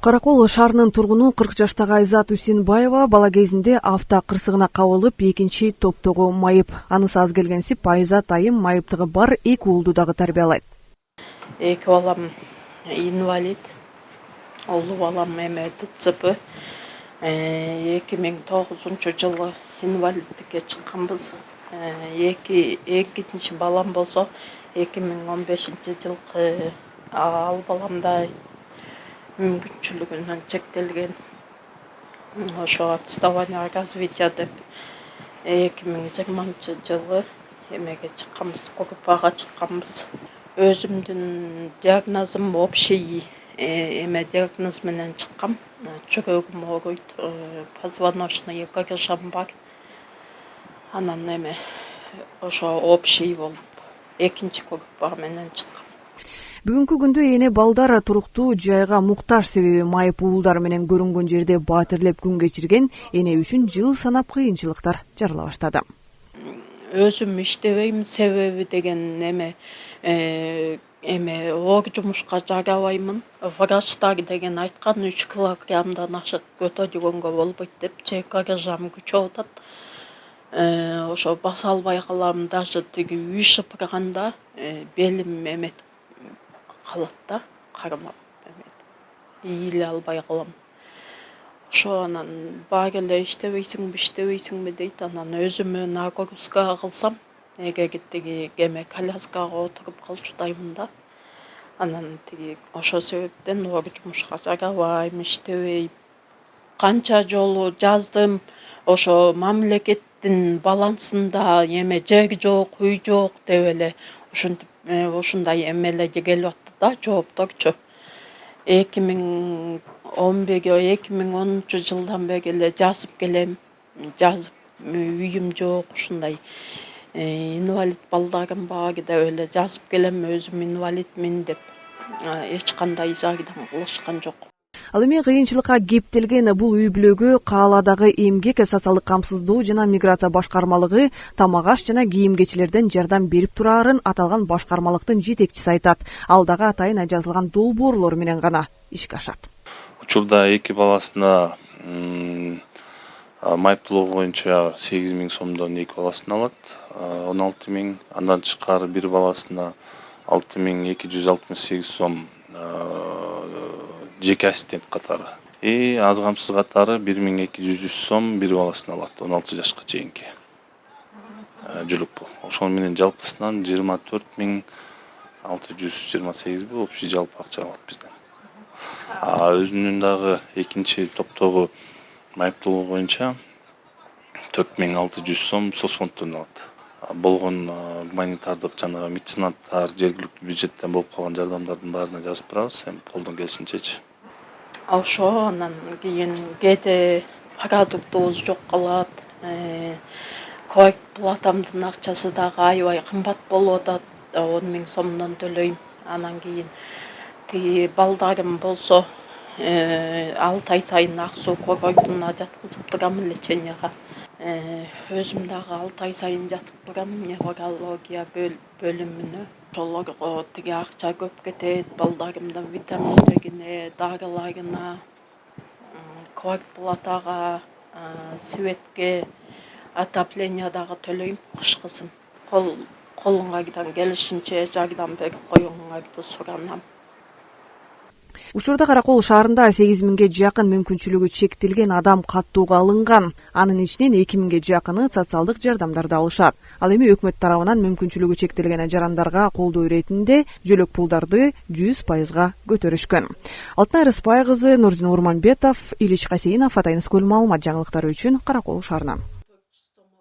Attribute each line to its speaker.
Speaker 1: Каракол шаарынын тургуну 40 жаштагы Айзат Усенбаева бала кезинде авто кырсыгына кабылып, экинчи топтогу майып. Анысы аз келгенсип, Айзат айым майыптыгы бар 2 уулду дагы тарбиялайт.
Speaker 2: 2 балам инвалид, улуу балам эме ДЦП. 2009-жылы инвалиддикке чыкканбыз. Экинчи балам болсо 2015-жылкы ал баламда мүмкүнчүлүгүнөн чектелген. Ошо отставание развития деп 2020-жылы эмеге чыкканбыз, КПКга чыкканбыз. Өзүмдүн диагнозум общий диагноз менен чыккам. Жүрөгүм ооруйт, позвоночный грыжам бар. Анан ошо общий болуп экинчи КПК менен чыккам.
Speaker 1: Бүгүнкү күндө эне балдар туруктуу жайга муктаж, себеби майып уулдар менен көрүнгөн жерде батирлеп күн кечирген эне үчүн жыл санап кыйынчылыктар жарыла баштады.
Speaker 2: Өзүм иштебейм, себеби деген оор жумушка жарабаймын. Врачтар деген айткан 3 килограммдан ашык көтөрүлгөнгө болбойт деп, грыжам күчөп атат. Ошо баса албай калам, даже тиги үй шыпырганда белим калат да, кармап ийиле албай калам. Ошо анан баары эле иштебейсиңби дейт. Анан өзүмө нагрузка кылсам, эгер тиги коляскага отуруп калчудаймын да. Анан ошо себептен оор жумушка жарабайм, иштебейм. Канча жолу жаздым, ошо мамлекеттин балансында жер жок, үй жок деп эле ушундай эмелер келип атты да, жоопторчу. 2011-2010 бери эле жазып келем. Үйүм жок, ушундай инвалид балдарым бар деп эле жазып келем, өзүм инвалидмин деп. Эч кандай жардам кылышкан жок.
Speaker 1: Ал эми кыйынчылыкка кептелген бул үй бүлөгө кааладагы эмгек, социалдык камсыздоо жана миграция башкармалыгы тамак-аш жана кийим-кечилерден жардам берип турарын аталган башкармалыктын жетекчиси айтат. Ал дагы атайын жазылган долбоорлор менен гана ишке ашат.
Speaker 3: Учурда 2 баласына майыптуулугу боюнча 8.000 сомдон 2 баласына алат, 16.000, андан тышкары 1 баласына 6.268 сом жеке ассистент катары. Аз камсыз катары 1.200 сом 1 баласына алат, 16 жашка чейинки жүлүк бул. Ошол менен жалпысынан 24.628 общий жалпы акча алат бизден. Өзүнүн дагы экинчи топтогу майыптуулугу боюнча 4.600 сом соцфонддон алат. Болгон гуманитардык жана меценаттар, жергиликтүү бюджеттен болуп калган жардамдардын баарына жазып турабыз, колдон келишинчечи.
Speaker 2: Ошо анан кийин кээде продуктубуз жок калат. Платамдын акчасы дагы аябай кымбат болуп атат. 10.000 сомдон төлөйм. Анан кийин балдарым болсо 6 ай сайын ак суу коргоюна жаткызып турам леченияга. Өзүм дагы 6 ай сайын жатып турам неврология бөлүмүнө. Ошолорго акча көп кетет, балдарымдын витаминдерине, дарыларына, квартплатага, светке, отопление дагы төлөйм кышкысын. Колуңардан келишинче жардам берип коюңарды суранам.
Speaker 1: Учурда Каракол шаарында 8.000ге жакын мүмкүнчүлүгү чектелген адам каттоого алынган. Анын ичинен 2.000ге жакыны социалдык жардамдарды алышат. Ал эми өкмөт тарабынан мүмкүнчүлүгү чектелген жарандарга колдоо иретинде жөлөк пулдарды 100% көтөрүшкөн. Алтынай Рыспай кызы, Нурзин Урманбетов, Илич Касейинов, Атайын Скөл маалымат жаңылыктары үчүн Каракол шаарынан.